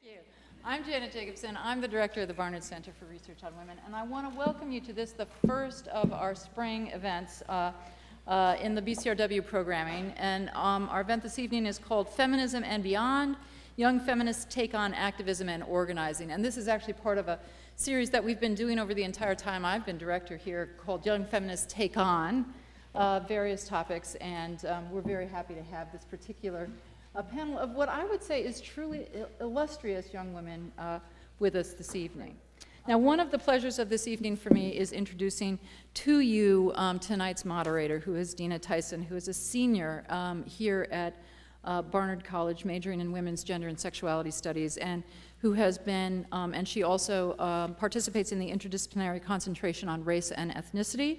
Thank you. I'm Janet Jacobson. I'm the director of the Barnard Center for Research on Women, and I want to welcome you to this, the first of our spring events in the BCRW programming. And our event this evening is called Feminism and Beyond, Young Feminists Take on Activism and Organizing. And this is actually part of a series that we've been doing over the entire time I've been director here called Young Feminists Take On various topics. And we're very happy to have this particular panel of what I would say is truly illustrious young women with us this evening. Now, one of the pleasures of this evening for me is introducing to you tonight's moderator, who is Dina Tyson, who is a senior here at Barnard College, majoring in women's gender and sexuality studies, and who has been, and she also participates in the interdisciplinary concentration on race and ethnicity.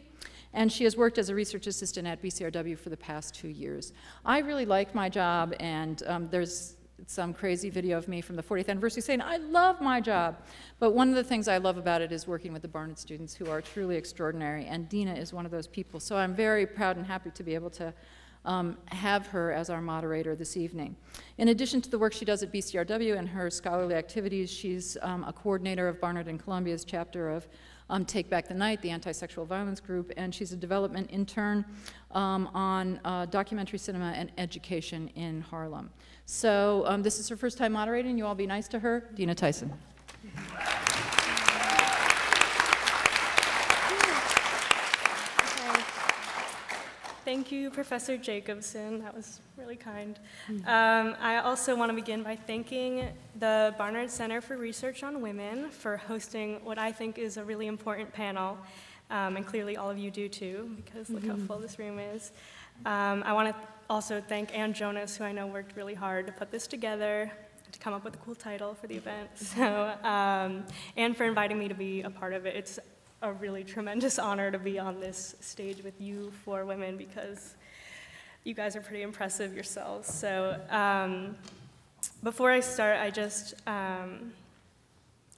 And she has worked as a research assistant at BCRW for the past 2 years. I really like my job, and there's some crazy video of me from the 40th anniversary saying, I love my job. But one of the things I love about it is working with the Barnard students, who are truly extraordinary, and Dina is one of those people. So I'm very proud and happy to be able to have her as our moderator this evening. In addition to the work she does at BCRW and her scholarly activities, she's a coordinator of Barnard and Columbia's chapter of Take Back the Night, the anti-sexual violence group, and she's a development intern on documentary cinema and education in Harlem. So this is her first time moderating. You all be nice to her. Dina Tyson. Thank you, Professor Jacobson. That was really kind. I also want to begin by thanking the Barnard Center for Research on Women for hosting what I think is a really important panel, and clearly all of you do too, because look how full this room is. I want to also thank Ann Jonas, who I know worked really hard to put this together, to come up with a cool title for the event. So, and for inviting me to be a part of it. It's a really tremendous honor to be on this stage with you four women, because you guys are pretty impressive yourselves. So before I start, I just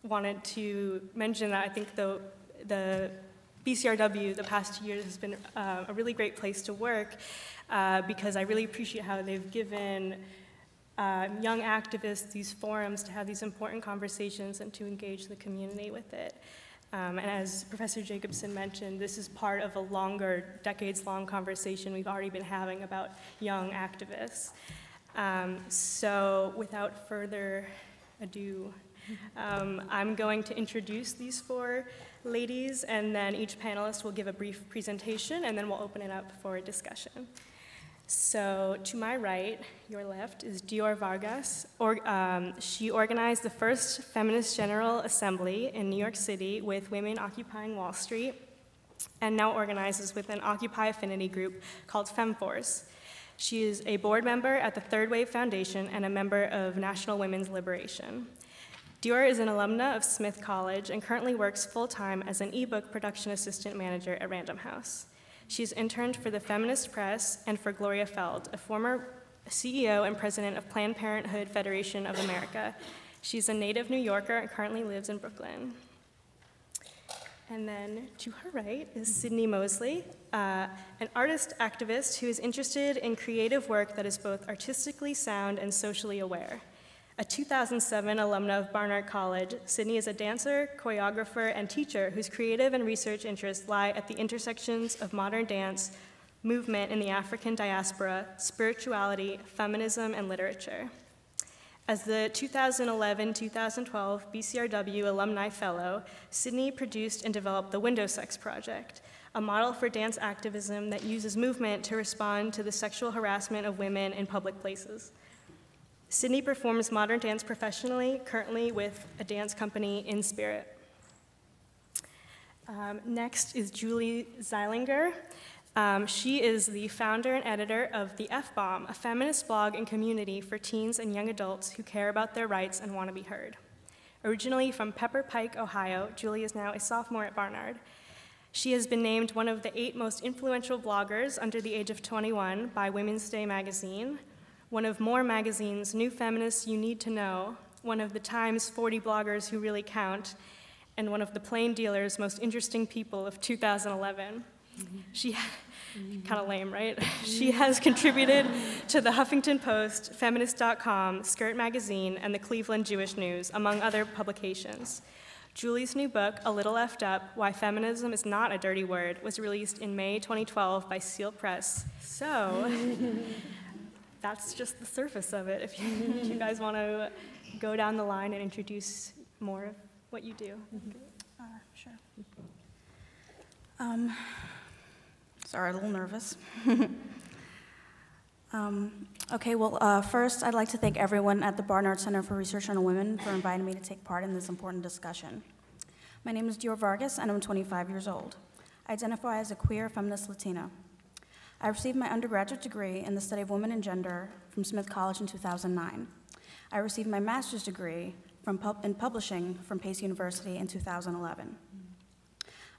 wanted to mention that I think the BCRW the past 2 years has been a really great place to work because I really appreciate how they've given young activists these forums to have these important conversations and to engage the community with it. And as Professor Jacobson mentioned, this is part of a longer, decades-long conversation we've already been having about young activists. So without further ado, I'm going to introduce these four ladies, and then each panelist will give a brief presentation, and then we'll open it up for a discussion. So to my right, your left, is Dior Vargas. She organized the first feminist General Assembly in New York City with women occupying Wall Street, and now organizes with an Occupy affinity group called FemForce. She is a board member at the Third Wave Foundation and a member of National Women's Liberation. Dior is an alumna of Smith College and currently works full-time as an ebook production assistant manager at Random House. She's interned for the Feminist Press and for Gloria Feld, a former CEO and president of Planned Parenthood Federation of America. She's a native New Yorker and currently lives in Brooklyn. And then to her right is Sydnie Mosley, an artist activist who is interested in creative work that is both artistically sound and socially aware. A 2007 alumna of Barnard College, Sydnie is a dancer, choreographer, and teacher whose creative and research interests lie at the intersections of modern dance, movement in the African diaspora, spirituality, feminism, and literature. As the 2011-2012 BCRW Alumni Fellow, Sydnie produced and developed the Window Sex Project, a model for dance activism that uses movement to respond to the sexual harassment of women in public places. Sydnie performs modern dance professionally, currently with a dance company, In Spirit. Next is Julie Zeilinger. She is the founder and editor of The F-Bomb, a feminist blog and community for teens and young adults who care about their rights and want to be heard. Originally from Pepper Pike, Ohio, Julie is now a sophomore at Barnard. She has been named one of the 8 most influential bloggers under the age of 21 by Women's Day magazine, one of More Magazine's New Feminists You Need to Know, one of the Times 40 bloggers who really count, and one of the Plain Dealer's most interesting people of 2011. She, kind of lame, right? She has contributed to the Huffington Post, Feminist.com, Skirt Magazine, and the Cleveland Jewish News, among other publications. Julie's new book, A Little Effed Up, Why Feminism is Not a Dirty Word, was released in May 2012 by Seal Press. So that's just the surface of it. If you guys want to go down the line and introduce more of what you do. Sure. Sorry, a little nervous. Okay, well, first I'd like to thank everyone at the Barnard Center for Research on Women for inviting me to take part in this important discussion. My name is Dior Vargas, and I'm 25 years old. I identify as a queer feminist Latina. I received my undergraduate degree in the study of women and gender from Smith College in 2009. I received my master's degree in publishing from Pace University in 2011.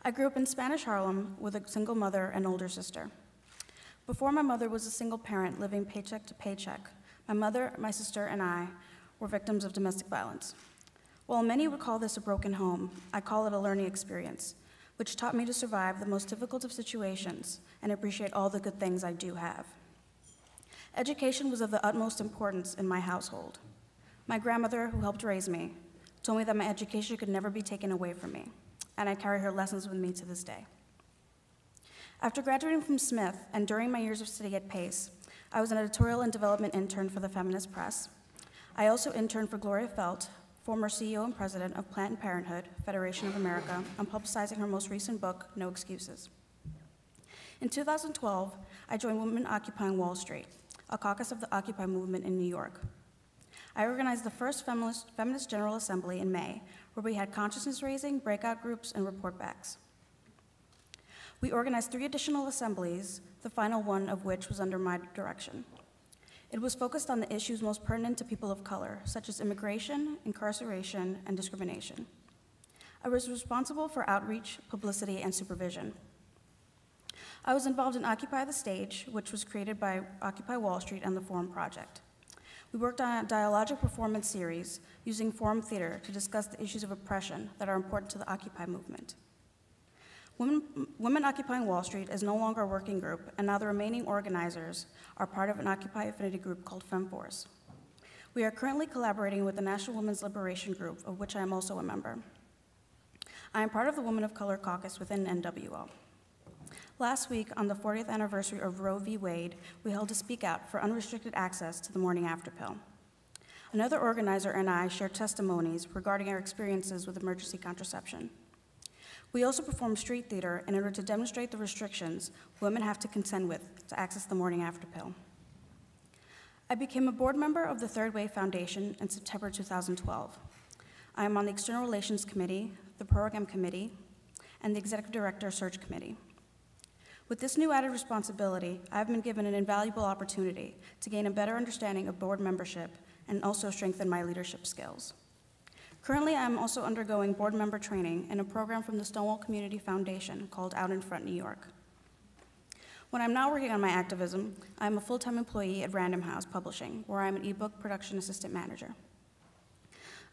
I grew up in Spanish Harlem with a single mother and older sister. Before my mother was a single parent living paycheck to paycheck, my mother, my sister, and I were victims of domestic violence. While many would call this a broken home, I call it a learning experience, which taught me to survive the most difficult of situations and appreciate all the good things I do have. Education was of the utmost importance in my household. My grandmother, who helped raise me, told me that my education could never be taken away from me, and I carry her lessons with me to this day. After graduating from Smith and during my years of study at Pace, I was an editorial and development intern for the Feminist Press. I also interned for Gloria Felt, former CEO and president of Planned Parenthood, Federation of America, on publicizing her most recent book, No Excuses. In 2012, I joined Women Occupying Wall Street, a caucus of the Occupy movement in New York. I organized the first feminist General Assembly in May, where we had consciousness raising, breakout groups, and report backs. We organized 3 additional assemblies, the final one of which was under my direction. It was focused on the issues most pertinent to people of color, such as immigration, incarceration, and discrimination. I was responsible for outreach, publicity, and supervision. I was involved in Occupy the Stage, which was created by Occupy Wall Street and the Forum Project. We worked on a dialogic performance series using Forum Theater to discuss the issues of oppression that are important to the Occupy movement. Women Occupying Wall Street is no longer a working group, and now the remaining organizers are part of an Occupy affinity group called FemForce. We are currently collaborating with the National Women's Liberation Group, of which I am also a member. I am part of the Women of Color Caucus within NWO. Last week, on the 40th anniversary of Roe v. Wade, we held a speak out for unrestricted access to the morning after pill. Another organizer and I shared testimonies regarding our experiences with emergency contraception. We also performed street theater in order to demonstrate the restrictions women have to contend with to access the morning after pill. I became a board member of the Third Wave Foundation in September 2012. I am on the External Relations Committee, the Program Committee, and the Executive Director Search Committee. With this new added responsibility, I have been given an invaluable opportunity to gain a better understanding of board membership and also strengthen my leadership skills. Currently, I am also undergoing board member training in a program from the Stonewall Community Foundation called Out in Front New York. When I'm not working on my activism, I am a full-time employee at Random House Publishing, where I'm an ebook production assistant manager.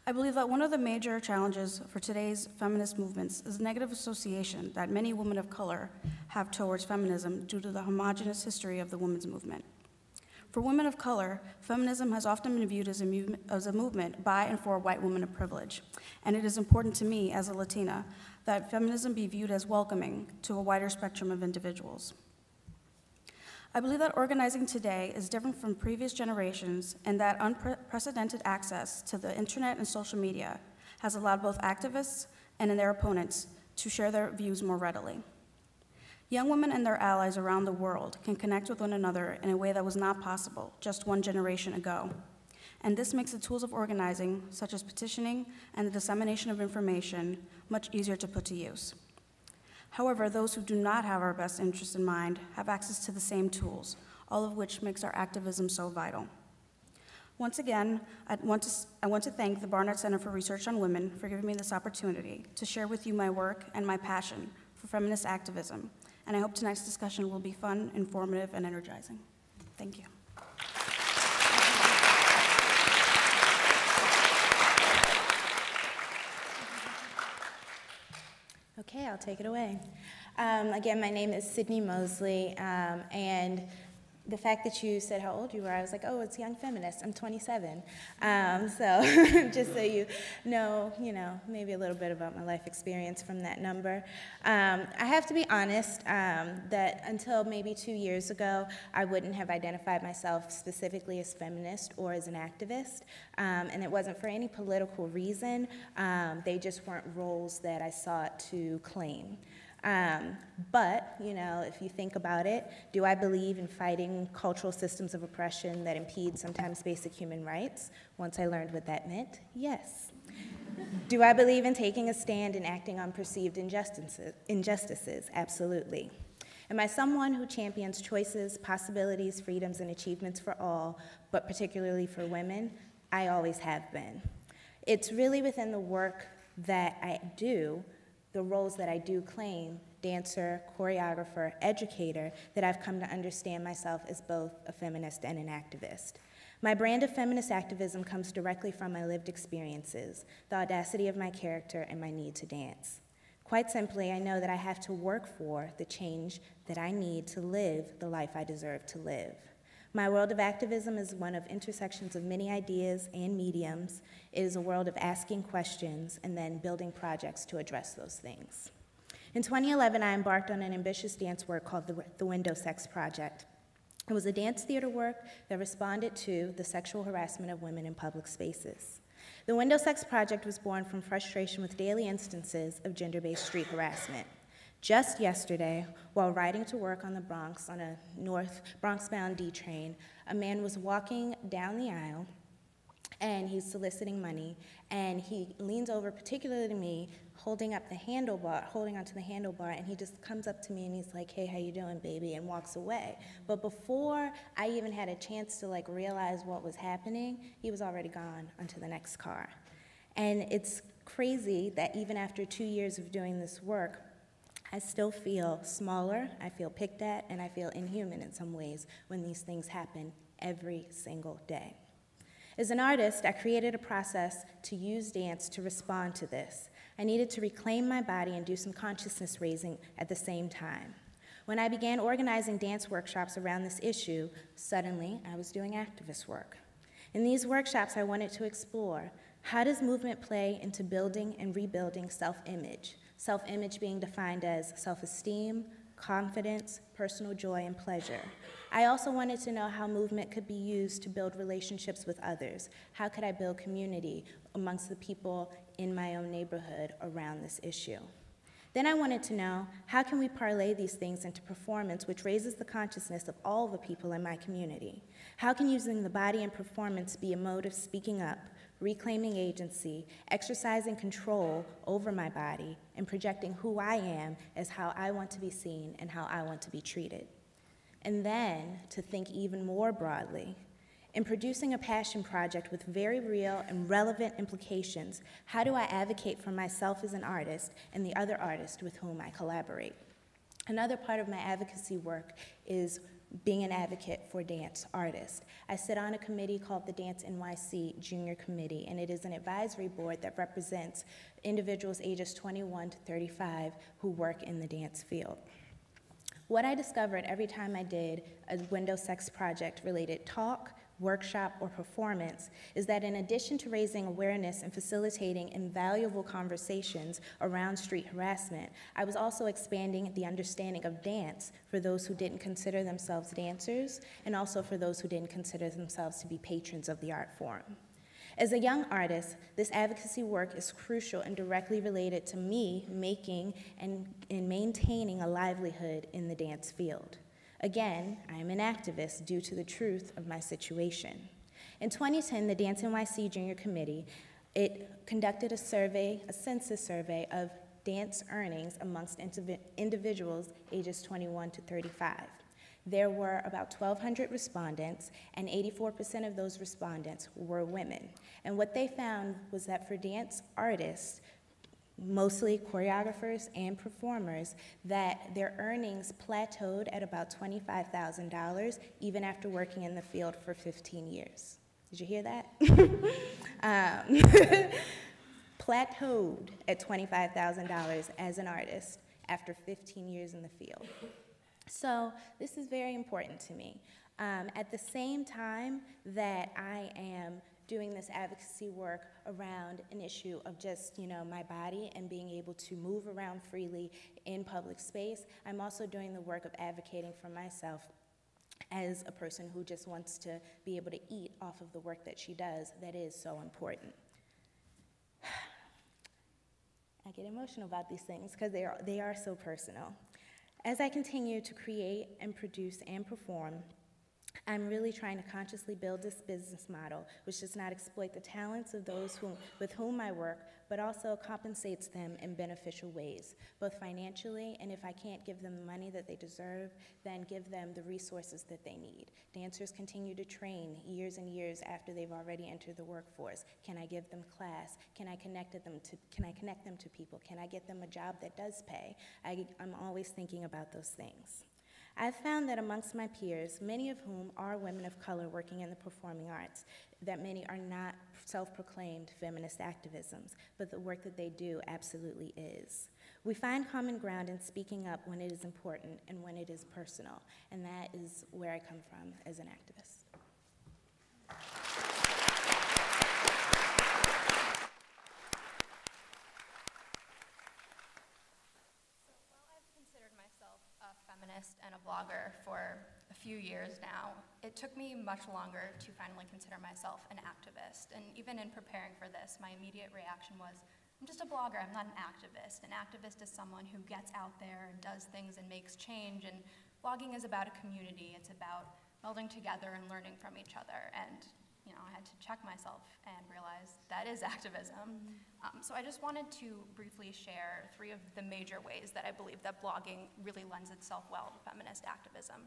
I believe that one of the major challenges for today's feminist movements is the negative association that many women of color have towards feminism due to the homogenous history of the women's movement. For women of color, feminism has often been viewed as a movement by and for white women of privilege, and it is important to me as a Latina that feminism be viewed as welcoming to a wider spectrum of individuals. I believe that organizing today is different from previous generations and that unprecedented access to the internet and social media has allowed both activists and their opponents to share their views more readily. Young women and their allies around the world can connect with one another in a way that was not possible just one generation ago. And this makes the tools of organizing, such as petitioning and the dissemination of information, much easier to put to use. However, those who do not have our best interests in mind have access to the same tools, all of which makes our activism so vital. Once again, I want to thank the Barnard Center for Research on Women for giving me this opportunity to share with you my work and my passion for feminist activism. And I hope tonight's discussion will be fun, informative, and energizing. Thank you. Okay, I'll take it away. Again, my name is Sydnie Mosley, and the fact that you said how old you were, I was like, oh, it's Young Feminist. I'm 27. So just so you know, maybe a little bit about my life experience from that number. I have to be honest that until maybe 2 years ago, I wouldn't have identified myself specifically as feminist or as an activist, and it wasn't for any political reason. They just weren't roles that I sought to claim. But, if you think about it, do I believe in fighting cultural systems of oppression that impede sometimes basic human rights? Once I learned what that meant, yes. Do I believe in taking a stand and acting on perceived injustices? Absolutely. Am I someone who champions choices, possibilities, freedoms, and achievements for all, but particularly for women? I always have been. It's really within the work that I do, the roles that I do claim, dancer, choreographer, educator, that I've come to understand myself as both a feminist and an activist. My brand of feminist activism comes directly from my lived experiences, the audacity of my character, and my need to dance. Quite simply, I know that I have to work for the change that I need to live the life I deserve to live. My world of activism is one of intersections of many ideas and mediums. It is a world of asking questions and then building projects to address those things. In 2011, I embarked on an ambitious dance work called the Window Sex Project. It was a dance theater work that responded to the sexual harassment of women in public spaces. The Window Sex Project was born from frustration with daily instances of gender-based street harassment. Just yesterday, while riding to work on the Bronx on a Bronx-bound D train, a man was walking down the aisle and he's soliciting money, and he leans over, particularly to me, holding onto the handlebar, and he just comes up to me and he's like, hey, how you doing, baby, and walks away. But before I even had a chance to realize what was happening, he was already gone onto the next car. And it's crazy that even after 2 years of doing this work, I still feel smaller, I feel picked at, and I feel inhuman in some ways when these things happen every single day. As an artist, I created a process to use dance to respond to this. I needed to reclaim my body and do some consciousness raising at the same time. When I began organizing dance workshops around this issue, suddenly I was doing activist work. In these workshops, I wanted to explore, how does movement play into building and rebuilding self-image? Self-image being defined as self-esteem, confidence, personal joy, and pleasure. I also wanted to know how movement could be used to build relationships with others. How could I build community amongst the people in my own neighborhood around this issue? Then I wanted to know, how can we parlay these things into performance which raises the consciousness of all the people in my community? How can using the body and performance be a mode of speaking up, reclaiming agency, exercising control over my body, and projecting who I am as how I want to be seen and how I want to be treated? And then to think even more broadly, in producing a passion project with very real and relevant implications, how do I advocate for myself as an artist and the other artists with whom I collaborate? Another part of my advocacy work is being an advocate for dance artists. I sit on a committee called the Dance NYC Junior Committee, and it is an advisory board that represents individuals ages 21 to 35 who work in the dance field. What I discovered every time I did a Window Sex Project-related talk, workshop, or performance is that in addition to raising awareness and facilitating invaluable conversations around street harassment, I was also expanding the understanding of dance for those who didn't consider themselves dancers, and also for those who didn't consider themselves to be patrons of the art form. As a young artist, this advocacy work is crucial and directly related to me making and maintaining a livelihood in the dance field. Again, I am an activist due to the truth of my situation. In 2010, the Dance NYC Junior Committee, it conducted a census survey of dance earnings amongst individuals ages 21 to 35. There were about 1,200 respondents, and 84% of those respondents were women. And what they found was that for dance artists, mostly choreographers and performers, that their earnings plateaued at about $25,000 even after working in the field for 15 years. Did you hear that? Plateaued at $25,000 as an artist after 15 years in the field. So this is very important to me. At the same time that I am doing this advocacy work around an issue of just, my body and being able to move around freely in public space, I'm also doing the work of advocating for myself as a person who just wants to be able to eat off of the work that she does that is so important. I get emotional about these things because they are so personal. As I continue to create and produce and perform, I'm really trying to consciously build this business model, which does not exploit the talents of those with whom I work, but also compensates them in beneficial ways, both financially, and if I can't give them the money that they deserve, then give them the resources that they need. Dancers continue to train years and years after they've already entered the workforce. Can I give them class? Can I connect them to people? Can I get them a job that does pay? I'm always thinking about those things. I've found that amongst my peers, many of whom are women of color working in the performing arts, that many are not self-proclaimed feminist activisms, but the work that they do absolutely is. We find common ground in speaking up when it is important and when it is personal, and that is where I come from as an activist. Feminist and a blogger for a few years now. It took me much longer to finally consider myself an activist, and even in preparing for this, my immediate reaction was, I'm just a blogger, I'm not an activist. An activist is someone who gets out there and does things and makes change, and blogging is about a community. It's about melding together and learning from each other, and I had to check myself and realize that is activism. So I just wanted to briefly share 3 of the major ways that I believe that blogging really lends itself well to feminist activism.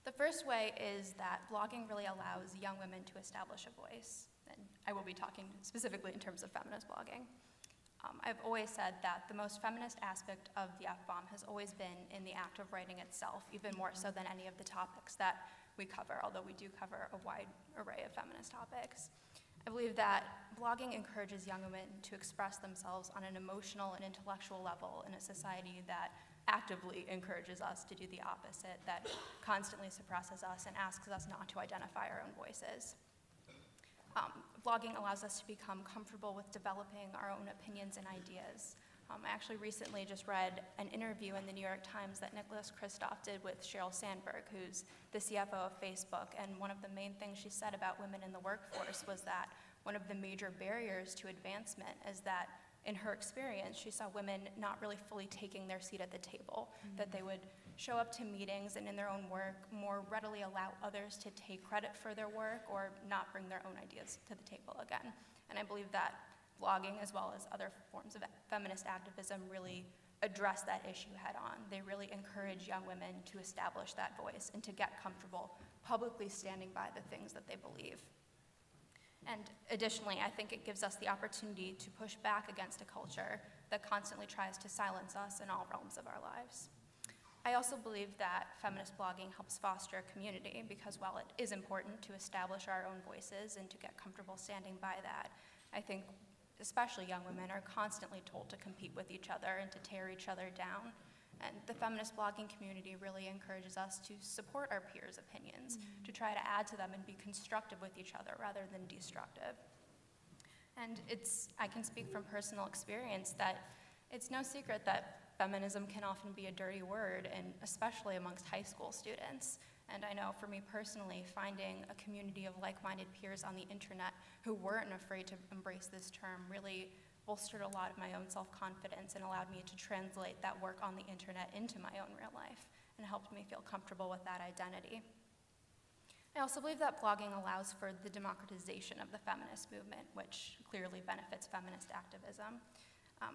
The first way is that blogging really allows young women to establish a voice, and I will be talking specifically in terms of feminist blogging. I've always said that the most feminist aspect of the F-bomb has always been in the act of writing itself, even more so than any of the topics that we cover, although we do cover a wide array of feminist topics. I believe that blogging encourages young women to express themselves on an emotional and intellectual level in a society that actively encourages us to do the opposite, that constantly suppresses us and asks us not to identify our own voices. Blogging allows us to become comfortable with developing our own opinions and ideas. I actually recently just read an interview in the New York Times that Nicholas Kristof did with Sheryl Sandberg, who's the CFO of Facebook, and one of the main things she said about women in the workforce was that one of the major barriers to advancement is that in her experience, she saw women not really fully taking their seat at the table, that they would show up to meetings and in their own work more readily allow others to take credit for their work or not bring their own ideas to the table again. And I believe that blogging, as well as other forms of feminist activism, really address that issue head on. They really encourage young women to establish that voice and to get comfortable publicly standing by the things that they believe. And additionally, I think it gives us the opportunity to push back against a culture that constantly tries to silence us in all realms of our lives. I also believe that feminist blogging helps foster a community because while it is important to establish our own voices and to get comfortable standing by that, I think especially young women are constantly told to compete with each other and to tear each other down. And the feminist blogging community really encourages us to support our peers' opinions, to try to add to them and be constructive with each other rather than destructive. And I can speak from personal experience that it's no secret that feminism can often be a dirty word, and especially amongst high school students. And I know for me personally, finding a community of like-minded peers on the internet who weren't afraid to embrace this term really bolstered a lot of my own self-confidence and allowed me to translate that work on the internet into my own real life and helped me feel comfortable with that identity. I also believe that blogging allows for the democratization of the feminist movement, which clearly benefits feminist activism.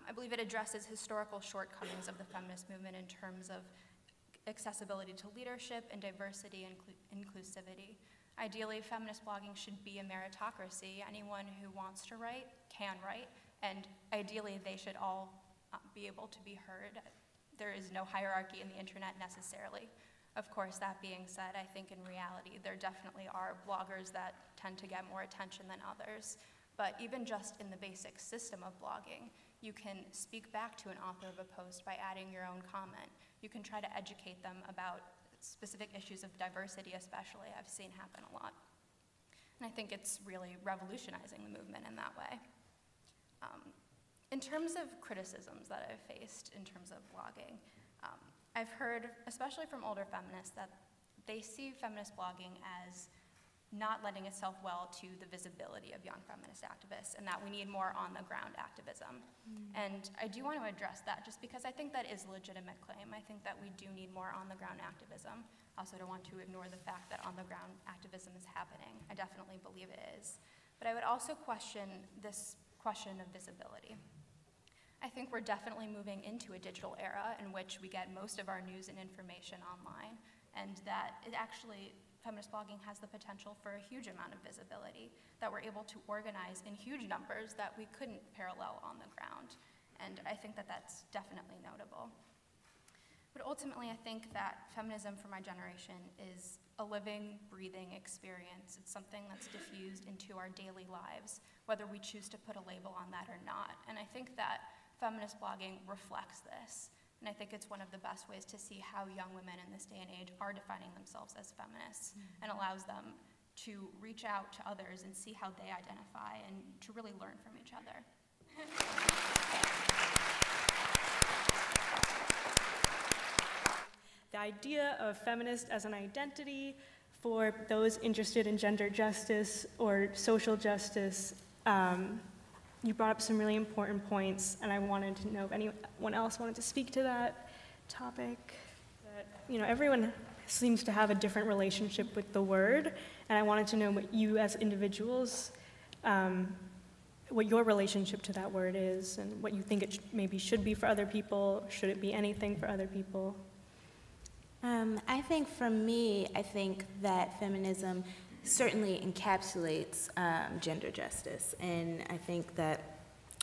I believe it addresses historical shortcomings of the feminist movement in terms of accessibility to leadership and diversity and inclusivity. Ideally, feminist blogging should be a meritocracy. Anyone who wants to write can write, and ideally they should all be able to be heard. There is no hierarchy in the internet necessarily. Of course, that being said, I think in reality there definitely are bloggers that tend to get more attention than others. But even just in the basic system of blogging, You can speak back to an author of a post by adding your own comment. You can try to educate them about specific issues of diversity especially. I've seen happen a lot. And I think it's really revolutionizing the movement in that way. In terms of criticisms that I've faced in terms of blogging, I've heard, especially from older feminists, that they see feminist blogging as not lending itself well to the visibility of young feminist activists, and that we need more on-the-ground activism. And I do want to address that, just because I think that is a legitimate claim. I think that we do need more on-the-ground activism. I also don't want to ignore the fact that on-the-ground activism is happening. I definitely believe it is. But I would also question this question of visibility. I think we're definitely moving into a digital era in which we get most of our news and information online, and that it actually, feminist blogging has the potential for a huge amount of visibility, that we're able to organize in huge numbers that we couldn't parallel on the ground. And I think that that's definitely notable. But ultimately, I think that feminism for my generation is a living, breathing experience. It's something that's diffused into our daily lives, whether we choose to put a label on that or not. And I think that feminist blogging reflects this. And I think it's one of the best ways to see how young women in this day and age are defining themselves as feminists, and allows them to reach out to others and see how they identify and to really learn from each other. The idea of feminist as an identity for those interested in gender justice or social justice, you brought up some really important points, and I wanted to know if anyone else wanted to speak to that topic. That, you know, everyone seems to have a different relationship with the word, and I wanted to know what you as individuals, what your relationship to that word is, and what you think it maybe should be for other people. Should it be anything for other people? I think for me, I think that feminism certainly encapsulates gender justice, and I think that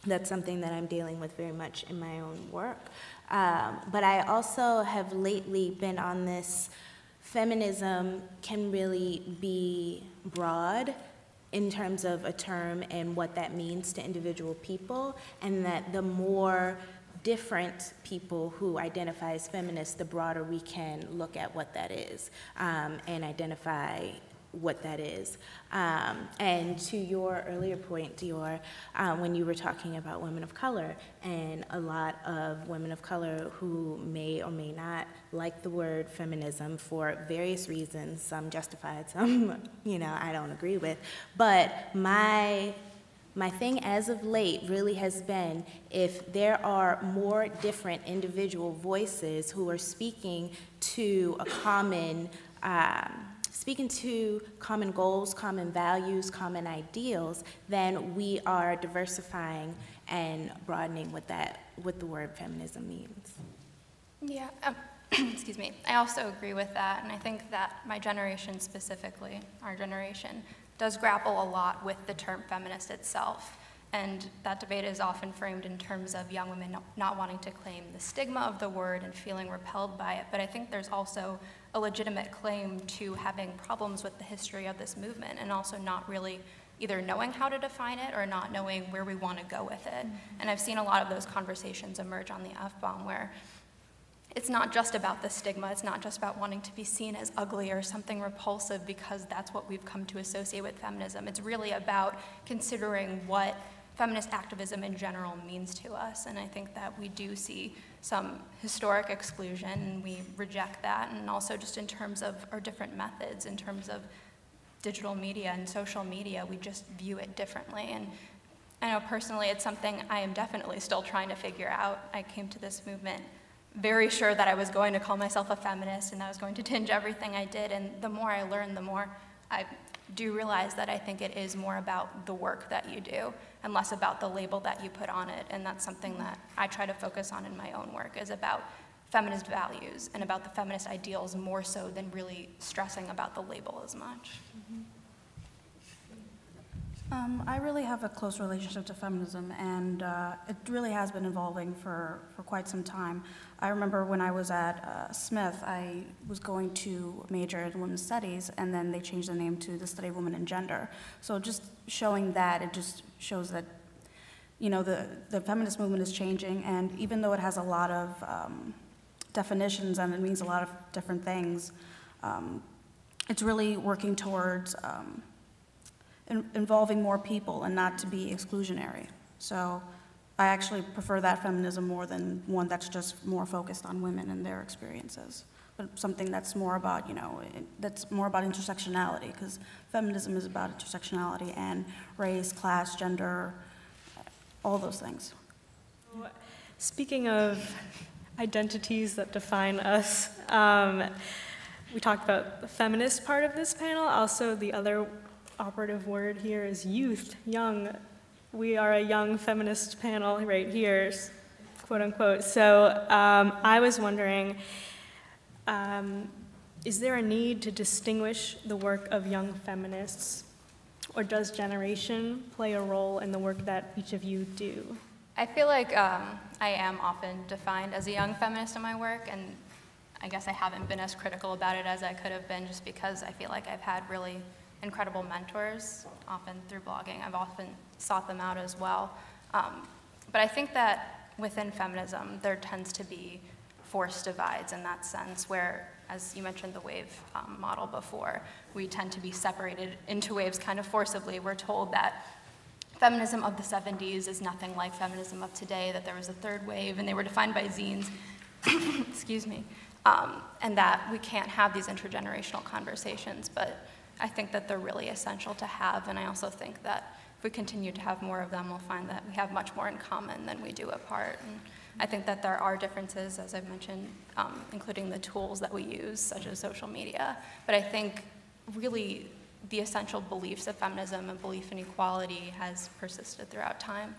that's something that I'm dealing with very much in my own work. But I also have lately been on this, feminism can really be broad in terms of a term and what that means to individual people, and that the more different people who identify as feminists, the broader we can look at what that is and identify what that is. And to your earlier point, Dior, when you were talking about women of color, and a lot of women of color who may or may not like the word feminism for various reasons, some justified, some, you know, I don't agree with, but my thing as of late really has been, if there are more different individual voices who are speaking to a common goals, common values, common ideals, then we are diversifying and broadening what the word feminism means. Yeah, excuse me. I also agree with that, and I think that my generation specifically, our generation, does grapple a lot with the term feminist itself. And that debate is often framed in terms of young women not wanting to claim the stigma of the word and feeling repelled by it. But I think there's also a legitimate claim to having problems with the history of this movement, and also not really either knowing how to define it or not knowing where we want to go with it. And I've seen a lot of those conversations emerge on the F-bomb, where it's not just about the stigma, it's not just about wanting to be seen as ugly or something repulsive because that's what we've come to associate with feminism. It's really about considering what feminist activism in general means to us, and I think that we do see some historic exclusion, and we reject that, and also just in terms of our different methods, in terms of digital media and social media, we just view it differently. And I know personally it's something I am definitely still trying to figure out. I came to this movement very sure that I was going to call myself a feminist and that I was going to tinge everything I did, and the more I learn, the more I do realize that I think it is more about the work that you do and less about the label that you put on it, and that's something that I try to focus on in my own work, is about feminist values and about the feminist ideals more so than really stressing about the label as much. I really have a close relationship to feminism, and it really has been evolving for quite some time. I remember when I was at Smith, I was going to major in women's studies, and then they changed the name to the Study of Women and Gender. So just showing that, it just shows that you know, the feminist movement is changing, and even though it has a lot of definitions and it means a lot of different things, it's really working towards involving more people and not to be exclusionary. So I actually prefer that feminism more than one that's just more focused on women and their experiences, but something that's more about, you know, that's more about intersectionality, because feminism is about intersectionality and race, class, gender, all those things. Speaking of identities that define us, we talked about the feminist part of this panel. Also, the other operative word here is youth, young. We are a young feminist panel right here, quote unquote. So I was wondering, is there a need to distinguish the work of young feminists, or does generation play a role in the work that each of you do? I feel like I am often defined as a young feminist in my work, and I guess I haven't been as critical about it as I could have been, just because I feel like I've had really incredible mentors, often through blogging. I've often sought them out as well. But I think that within feminism, there tends to be forced divides in that sense, where, as you mentioned the wave model before, we tend to be separated into waves kind of forcibly. We're told that feminism of the 70s is nothing like feminism of today, that there was a third wave, and they were defined by zines, excuse me, and that we can't have these intergenerational conversations, but I think that they're really essential to have, and I also think that if we continue to have more of them, we'll find that we have much more in common than we do apart. And I think that there are differences, as I've mentioned, including the tools that we use, such as social media, but I think really the essential beliefs of feminism and belief in equality has persisted throughout time.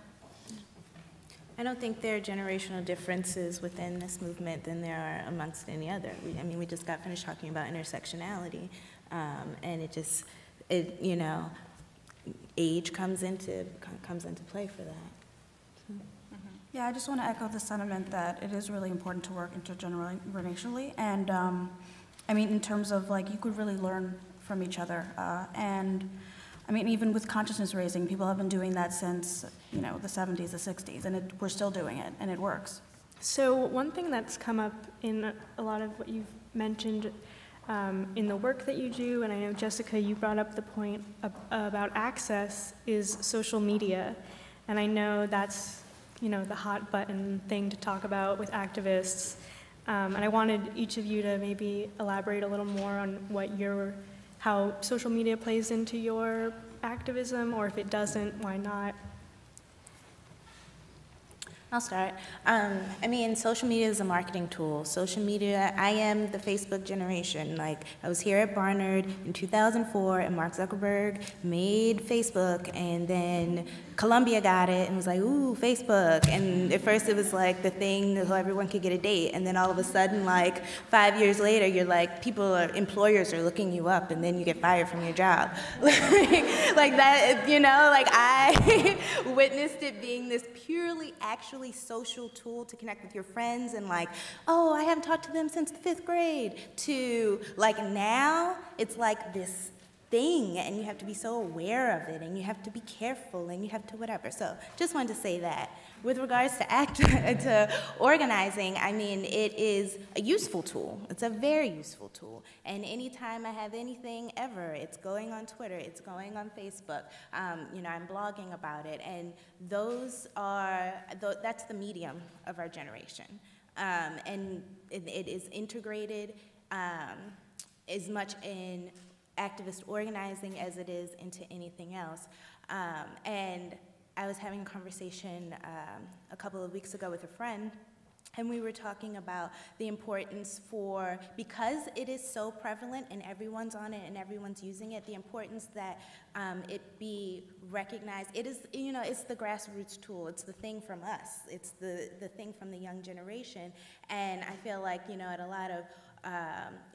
I don't think there are generational differences within this movement than there are amongst any other. I mean, we just got finished talking about intersectionality, and you know, age comes into play for that. Yeah, I just want to echo the sentiment that it is really important to work intergenerationally, and I mean, in terms of like, you could really learn from each other, and I mean, even with consciousness raising, people have been doing that since, you know, the 70s, the 60s, and we're still doing it, and it works. So one thing that's come up in a lot of what you've mentioned in the work that you do, and I know, Jessica, you brought up the point about access, is social media. And I know that's, you know, the hot button thing to talk about with activists. And I wanted each of you to maybe elaborate a little more on how social media plays into your activism, or if it doesn't, why not? I'll start. I mean, social media is a marketing tool. Social media, I am the Facebook generation. Like, I was here at Barnard in 2004, and Mark Zuckerberg made Facebook, and then Columbia got it and was like, ooh, Facebook. And at first it was like the thing that everyone could get a date, and then all of a sudden, like 5 years later, you're like, employers are looking you up, and then you get fired from your job. like that, you know, like I witnessed it being this purely actually social tool to connect with your friends, and like, oh, I haven't talked to them since the 5th grade, to like now it's like this thing, and you have to be so aware of it, and you have to be careful, and you have to whatever. So just wanted to say that. With regards to organizing, I mean, it is a useful tool. It's a very useful tool. And anytime I have anything ever, it's going on Twitter, it's going on Facebook. You know, I'm blogging about it, and that's the medium of our generation. And it is integrated as much in activist organizing as it is into anything else. And I was having a conversation a couple of weeks ago with a friend, and we were talking about the importance because it is so prevalent and everyone's on it and everyone's using it, the importance that it be recognized. It is, you know, it's the grassroots tool. It's the thing from us. It's the thing from the young generation. And I feel like, you know, at a lot of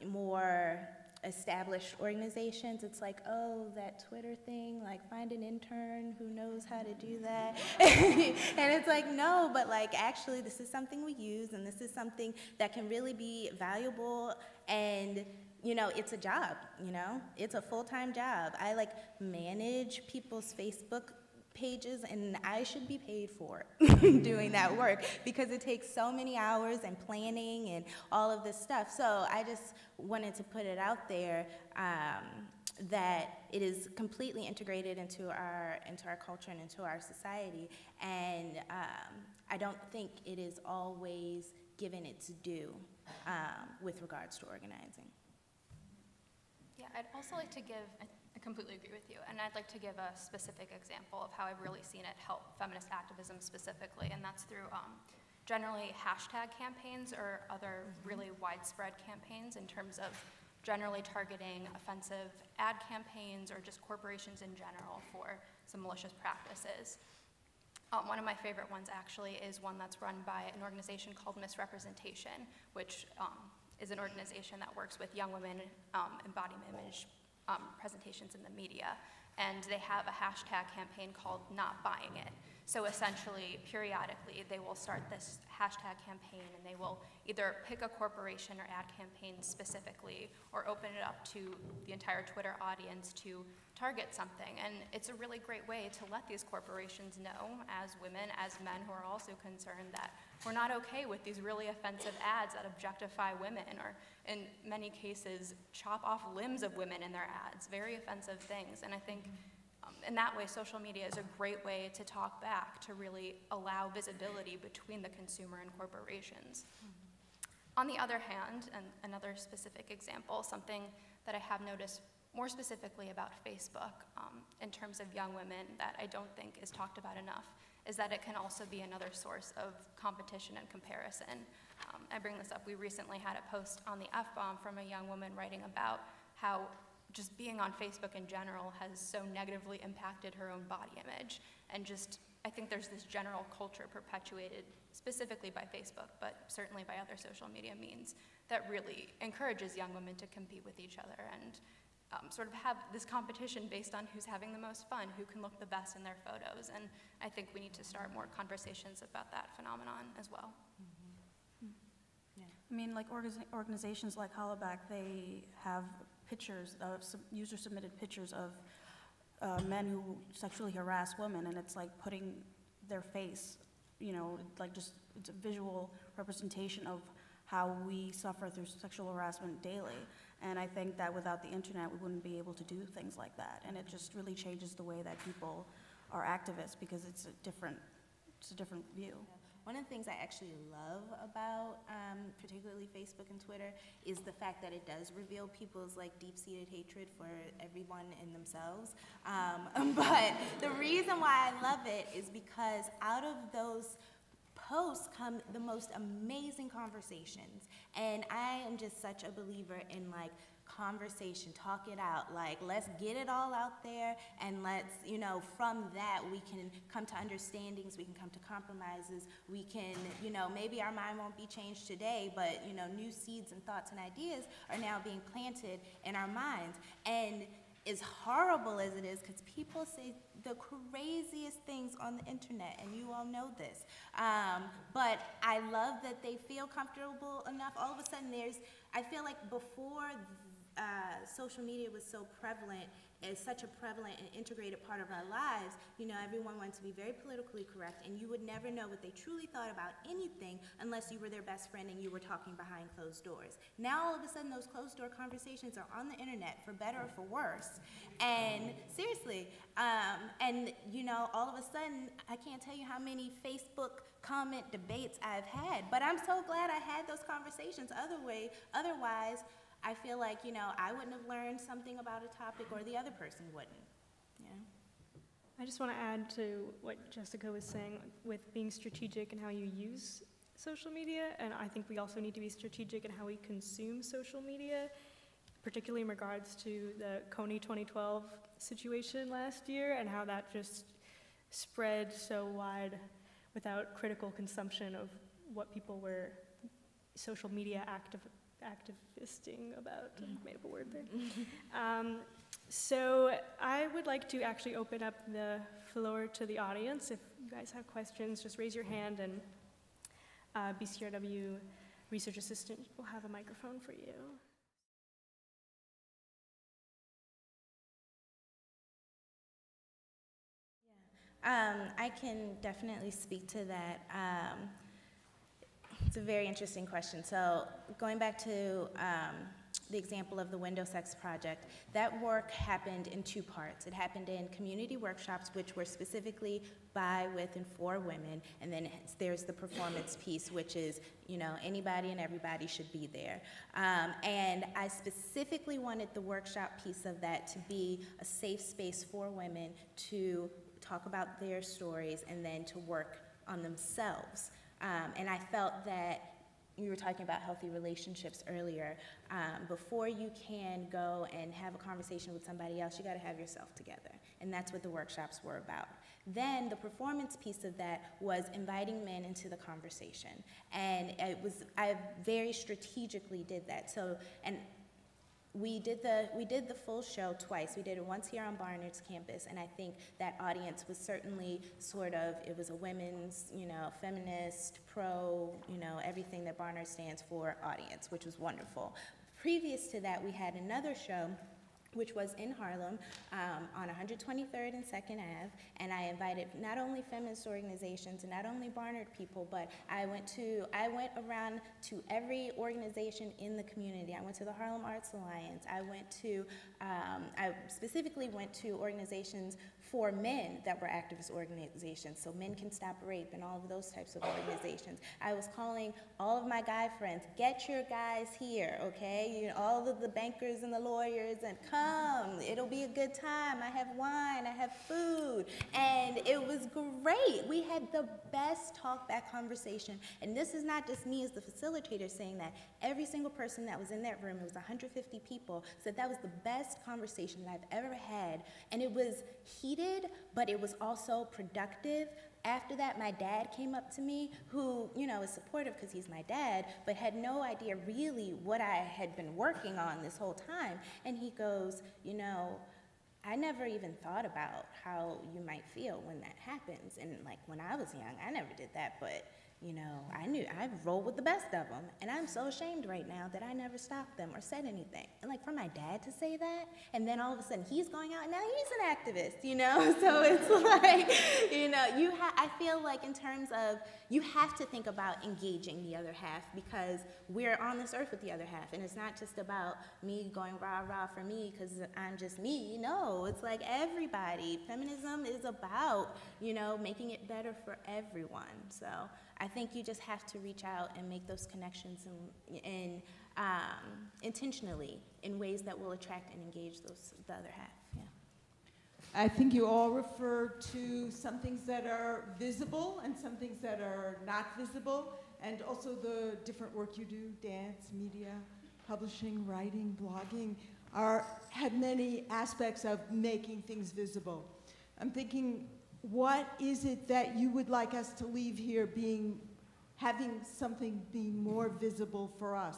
more established organizations, it's like, oh, that Twitter thing, like find an intern who knows how to do that. And it's like, no, but like actually this is something we use, and this is something that can really be valuable, and you know, it's a job, you know? It's a full-time job. I like manage people's Facebook pages, and I should be paid for doing that work because it takes so many hours and planning and all of this stuff. So I just wanted to put it out there that it is completely integrated into our culture and into our society, and I don't think it is always given its due with regards to organizing. Yeah, I'd also like to give, I completely agree with you, and I'd like to give a specific example of how I've really seen it help feminist activism specifically, and that's through generally hashtag campaigns or other really widespread campaigns in terms of generally targeting offensive ad campaigns or just corporations in general for some malicious practices. One of my favorite ones actually is one that's run by an organization called Misrepresentation, which is an organization that works with young women and body image presentations in the media. And they have a hashtag campaign called Not Buying It. So essentially, periodically, they will start this hashtag campaign and they will either pick a corporation or ad campaign specifically or open it up to the entire Twitter audience to target something. And it's a really great way to let these corporations know, as women, as men who are also concerned, that we're not okay with these really offensive ads that objectify women or, in many cases, chop off limbs of women in their ads, very offensive things. And I think in that way, social media is a great way to talk back, to really allow visibility between the consumer and corporations. On the other hand, and another specific example, something that I have noticed more specifically about Facebook in terms of young women that I don't think is talked about enough, is that it can also be another source of competition and comparison. I bring this up, we recently had a post on the F-bomb from a young woman writing about how just being on Facebook in general has so negatively impacted her own body image. And just, I think there's this general culture perpetuated specifically by Facebook, but certainly by other social media means, that really encourages young women to compete with each other and sort of have this competition based on who's having the most fun, who can look the best in their photos. And I think we need to start more conversations about that phenomenon as well. Yeah. I mean, like organizations like Hollaback, they have pictures of user-submitted pictures of men who sexually harass women, and it's like putting their face, you know, like just it's a visual representation of how we suffer through sexual harassment daily. And I think that without the internet, we wouldn't be able to do things like that. And it just really changes the way that people are activists because it's a different view. One of the things I actually love about particularly Facebook and Twitter is the fact that it does reveal people's like deep-seated hatred for everyone in themselves. But the reason why I love it is because out of those posts come the most amazing conversations. And I am just such a believer in like conversation, talk it out, like let's get it all out there, and let's, you know, from that we can come to understandings, we can come to compromises, we can, you know, maybe our mind won't be changed today, but, you know, new seeds and thoughts and ideas are now being planted in our minds. And as horrible as it is, because people say the craziest things on the internet, and you all know this, but I love that they feel comfortable enough. All of a sudden I feel like before social media was so prevalent, is such a prevalent and integrated part of our lives, you know, everyone wanted to be very politically correct, and you would never know what they truly thought about anything unless you were their best friend and you were talking behind closed doors. Now all of a sudden those closed door conversations are on the internet, for better or for worse, and seriously, and you know, all of a sudden, I can't tell you how many Facebook comment debates I've had, but I'm so glad I had those conversations. Otherwise, I feel like, you know, I wouldn't have learned something about a topic or the other person wouldn't, you know? I just want to add to what Jessica was saying with being strategic and how you use social media, and I think we also need to be strategic in how we consume social media, particularly in regards to the Coney 2012 situation last year and how that just spread so wide without critical consumption of what people were social media activisting about. I made up a word there. So I would like to actually open up the floor to the audience. If you guys have questions, just raise your hand, and BCRW research assistant will have a microphone for you. I can definitely speak to that. It's a very interesting question. So going back to the example of the Window Sex Project, that work happened in two parts. It happened in community workshops, which were specifically by, with, and for women, and then there's the performance piece, which is, you know, anybody and everybody should be there. And I specifically wanted the workshop piece of that to be a safe space for women to talk about their stories and then to work on themselves. And I felt that you were talking about healthy relationships earlier. Before you can go and have a conversation with somebody else, you gotta have yourself together. And that's what the workshops were about. Then the performance piece of that was inviting men into the conversation. And I very strategically did that. So, and we did the full show twice. We did it once here on Barnard's campus, and I think that audience was certainly sort of, it was a women's, you know, feminist, pro, you know, everything that Barnard stands for audience, which was wonderful. Previous to that, we had another show which was in Harlem on 123rd and 2nd Ave, and I invited not only feminist organizations and not only Barnard people, but I went around to every organization in the community. I went to the Harlem Arts Alliance. I specifically went to organizations for men that were activist organizations, so Men Can Stop Rape and all of those types of organizations. I was calling all of my guy friends, get your guys here, okay? You know, all of the bankers and the lawyers, and come, it'll be a good time. I have wine, I have food, and it was great. We had the best talk-back conversation, and this is not just me as the facilitator saying that. Every single person that was in that room, it was 150 people, said that was the best conversation that I've ever had, and it was heated, but it was also productive. After that, my dad came up to me, who, you know, is supportive because he's my dad, but had no idea really what I had been working on this whole time. And he goes, you know, I never even thought about how you might feel when that happens. And like when I was young, I never did that, but you know, I rolled with the best of them. And I'm so ashamed right now that I never stopped them or said anything. And like for my dad to say that, and then all of a sudden he's going out and now he's an activist, you know? So it's like, you know, I feel like in terms of, you have to think about engaging the other half because we're on this earth with the other half. And it's not just about me going rah, rah for me because I'm just me. No, it's like everybody. Feminism is about, you know, making it better for everyone. So I think you just have to reach out and make those connections and intentionally in ways that will attract and engage the other half. Yeah. I think you all refer to some things that are visible and some things that are not visible, and also the different work you do, dance, media, publishing, writing, blogging, have many aspects of making things visible. I'm thinking, what is it that you would like us to leave here having something be more visible for us?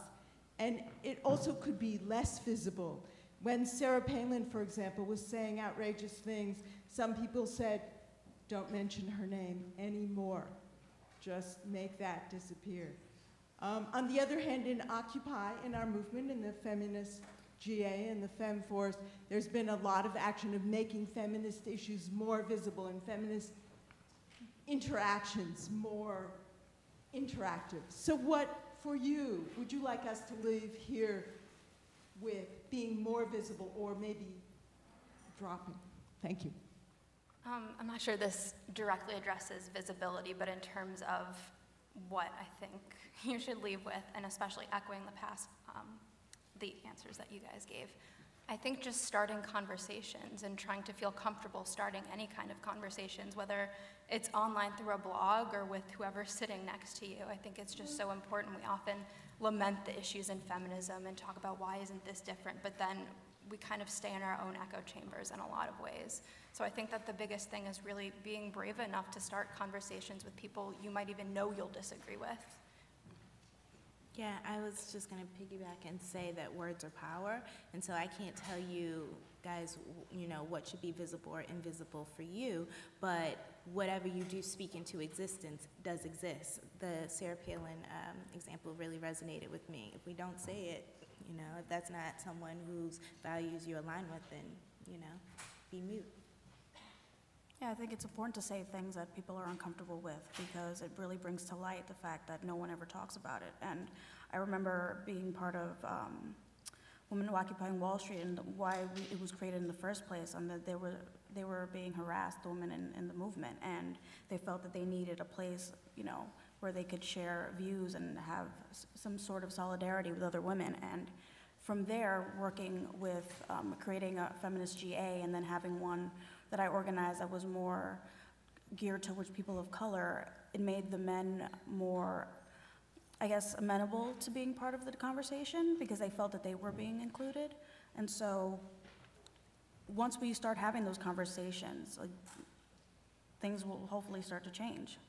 And it also could be less visible. When Sarah Palin, for example, was saying outrageous things, some people said, don't mention her name anymore. Just make that disappear. On the other hand, in Occupy, in our movement, in the feminist GA and the FemForce, there's been a lot of action of making feminist issues more visible and feminist interactions more interactive. So what, for you, would you like us to leave here with being more visible or maybe dropping? Thank you. I'm not sure this directly addresses visibility, but in terms of what I think you should leave with, and especially echoing the answers that you guys gave, I think just starting conversations and trying to feel comfortable starting any kind of conversations, whether it's online through a blog or with whoever's sitting next to you. I think it's just so important. We often lament the issues in feminism and talk about why isn't this different, but then we kind of stay in our own echo chambers in a lot of ways. So I think that the biggest thing is really being brave enough to start conversations with people you might even know you'll disagree with. Yeah, I was just going to piggyback and say that words are power, and so I can't tell you guys, you know, what should be visible or invisible for you, but whatever you do speak into existence does exist. The Sarah Palin example really resonated with me. If we don't say it, you know, if that's not someone whose values you align with, then, you know, be mute. Yeah, I think it's important to say things that people are uncomfortable with because it really brings to light the fact that no one ever talks about it. And I remember being part of Women Occupying Wall Street and why it was created in the first place, and that they were being harassed, the women in the movement, and they felt that they needed a place, where they could share views and have some sort of solidarity with other women. And from there, working with creating a feminist GA and then having one that I organized that was more geared towards people of color, it made the men more, I guess, amenable to being part of the conversation because they felt that they were being included. And so once we start having those conversations, things will hopefully start to change.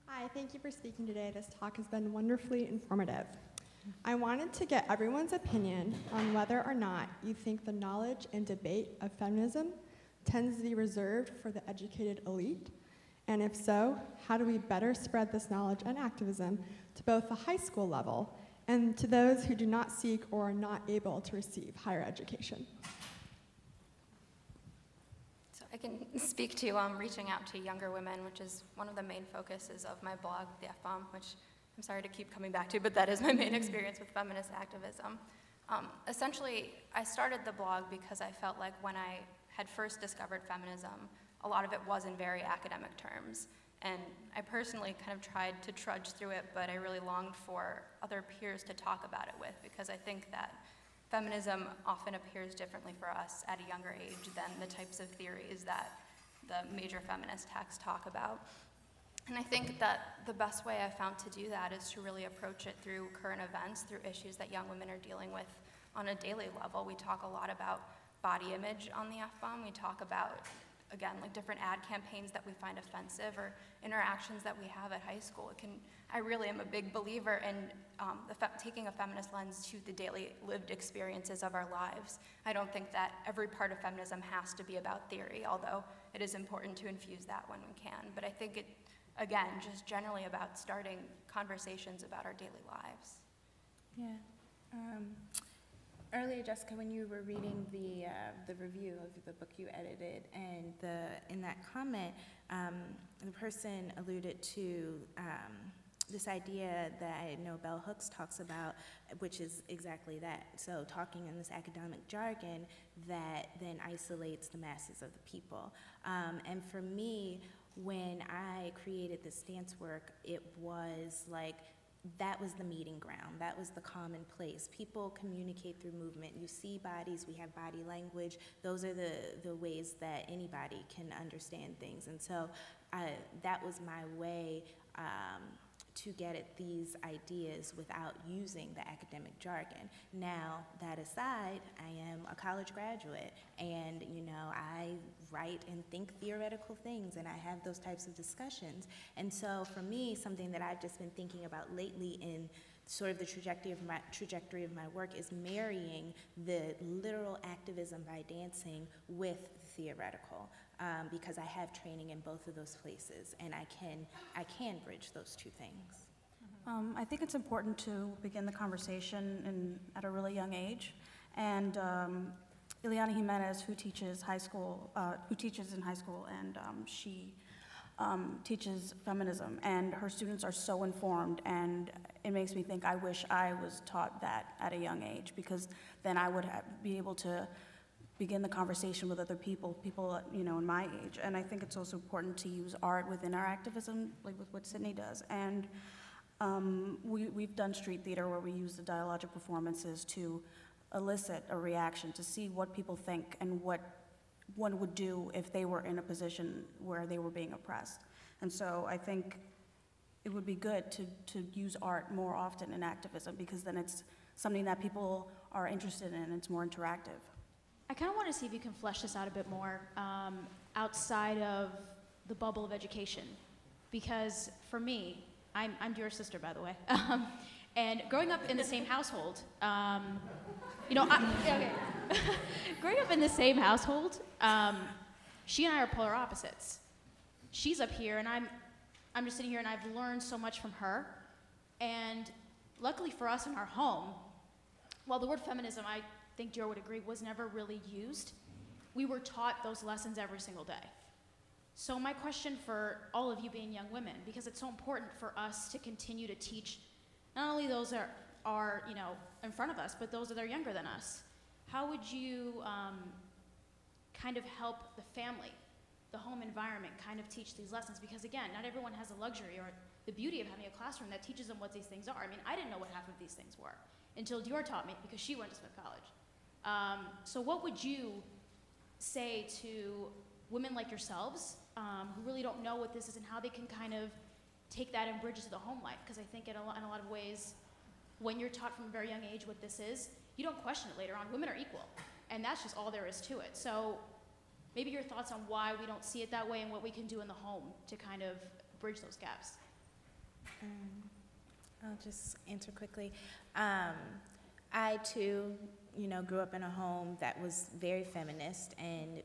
Hi, thank you for speaking today. This talk has been wonderfully informative. I wanted to get everyone's opinion on whether or not you think the knowledge and debate of feminism tends to be reserved for the educated elite, and if so, how do we better spread this knowledge and activism to both the high school level and to those who do not seek or are not able to receive higher education? So I can speak to reaching out to younger women, which is one of the main focuses of my blog, The F-Bomb, which I'm sorry to keep coming back to, but that is my main experience with feminist activism. Essentially, I started the blog because I felt like when I had first discovered feminism, a lot of it was in very academic terms. And I personally kind of tried to trudge through it, but I really longed for other peers to talk about it with, because I think that feminism often appears differently for us at a younger age than the types of theories that the major feminist texts talk about. And I think that the best way I've found to do that is to really approach it through current events, through issues that young women are dealing with on a daily level. We talk a lot about body image on the F-Bomb. We talk about, again, like different ad campaigns that we find offensive or interactions that we have at high school. I really am a big believer in taking a feminist lens to the daily lived experiences of our lives. I don't think that every part of feminism has to be about theory, although it is important to infuse that when we can. But I think it, again, just generally about starting conversations about our daily lives. Yeah. Earlier, Jessica, when you were reading the review of the book you edited, and in that comment, the person alluded to this idea that I know Bell Hooks talks about, which is exactly that. So talking in this academic jargon that then isolates the masses of the people. And for me, when I created the stance work, it was like, that was the meeting ground. That was the common place. People communicate through movement. You see bodies, we have body language. Those are the ways that anybody can understand things. And so that was my way to get at these ideas without using the academic jargon. Now, that aside, I am a college graduate, and I write and think theoretical things, and I have those types of discussions. And so for me, something that I've just been thinking about lately in sort of the trajectory of my work is marrying the literal activism by dancing with the theoretical, because I have training in both of those places, and I can bridge those two things. I think it's important to begin the conversation at a really young age, and Ileana Jimenez, who teaches in high school, and she teaches feminism, and her students are so informed, and it makes me think I wish I was taught that at a young age, because then I would be able to begin the conversation with other people in my age. And I think it's also important to use art within our activism, like with what Sydnie does. And we've done street theater where we use the dialogic performances to elicit a reaction, to see what people think and what one would do if they were in a position where they were being oppressed. And so I think it would be good to use art more often in activism, because then it's something that people are interested in and it's more interactive. I kind of want to see if you can flesh this out a bit more outside of the bubble of education, because for me, I'm Dior's sister, by the way, and growing up in the same household, growing up in the same household, she and I are polar opposites. She's up here, and I'm just sitting here, and I've learned so much from her. And luckily for us in our home, while the word feminism, I think Dior would agree, was never really used, we were taught those lessons every single day. So my question for all of you being young women, because it's so important for us to continue to teach not only those that are you know, in front of us, but those that are younger than us. How would you kind of help the family, the home environment, kind of teach these lessons? Because again, not everyone has the luxury or the beauty of having a classroom that teaches them what these things are. I mean, I didn't know what half of these things were until Dior taught me, because she went to Smith College. So what would you say to women like yourselves who really don't know what this is and how they can kind of take that and bridge it to the home life? Because I think in a lot of ways, when you're taught from a very young age what this is, you don't question it later on. Women are equal, and that's just all there is to it. So maybe your thoughts on why we don't see it that way and what we can do in the home to kind of bridge those gaps. I'll just answer quickly. I too, you know, grew up in a home that was very feminist,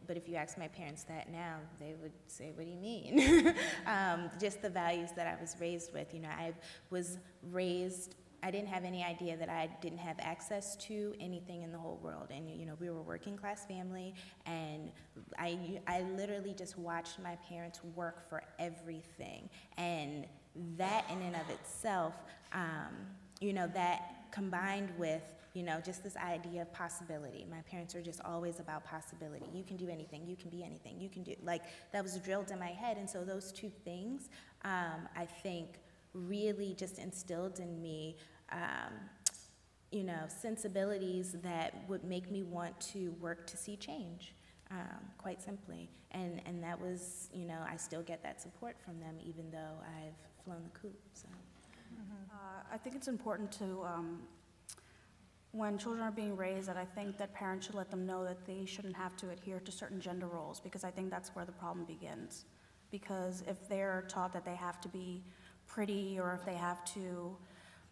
but if you ask my parents that now, they would say, "What do you mean?" Just the values that I was raised with. You know, I was raised. I didn't have any idea that I didn't have access to anything in the whole world. And, you know, we were a working class family, and I literally just watched my parents work for everything. And that in and of itself, you know, that combined with, you know, just this idea of possibility. My parents are just always about possibility. You can do anything, you can be anything, you can do, like, that was drilled in my head. And so those two things, I think, really just instilled in me, you know, sensibilities that would make me want to work to see change, quite simply. And that was, you know, I still get that support from them, even though I've flown the coop, so. I think it's important to, when children are being raised, that I think that parents should let them know that they shouldn't have to adhere to certain gender roles, because I think that's where the problem begins. Because if they're taught that they have to be pretty, or if they have to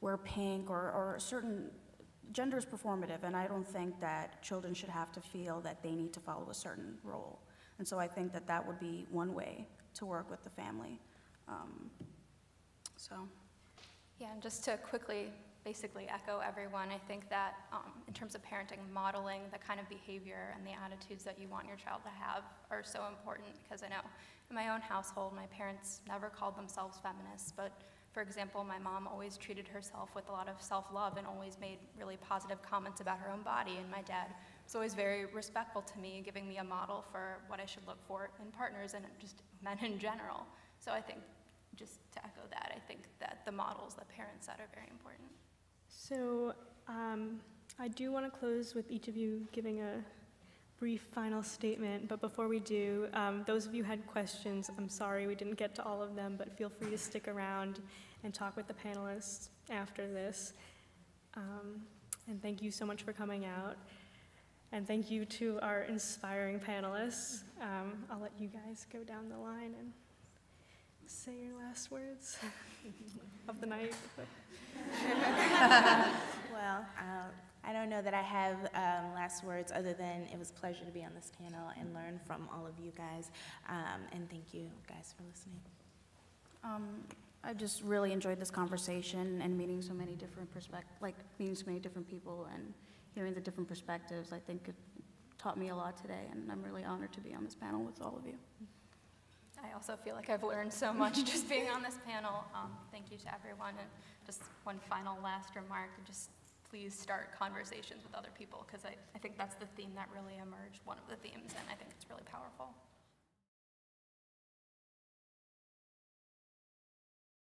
wear pink, or certain, gender is performative, and I don't think that children should have to feel that they need to follow a certain role. And so I think that that would be one way to work with the family. Yeah, and just to quickly basically echo everyone, I think that in terms of parenting, modeling the kind of behavior and the attitudes that you want your child to have are so important, because I know in my own household, my parents never called themselves feminists, but for example, my mom always treated herself with a lot of self-love and always made really positive comments about her own body, and my dad was always very respectful to me, giving me a model for what I should look for in partners and just men in general. So I think, just to echo that, I think that the models that parents set are very important. So I do want to close with each of you giving a brief final statement, but before we do, those of you who had questions, I'm sorry we didn't get to all of them, but feel free to stick around and talk with the panelists after this. And thank you so much for coming out. And thank you to our inspiring panelists. I'll let you guys go down the line and say your last words of the night. Well, I don't know that I have last words other than it was a pleasure to be on this panel and learn from all of you guys. And thank you guys for listening. I just really enjoyed this conversation and meeting so many different meeting so many different people and hearing the different perspectives. I think it taught me a lot today, and I'm really honored to be on this panel with all of you. I also feel like I've learned so much just being on this panel. Thank you to everyone. And just one final last remark, just please start conversations with other people, because I think that's the theme that really emerged, one of the themes, and I think it's really powerful.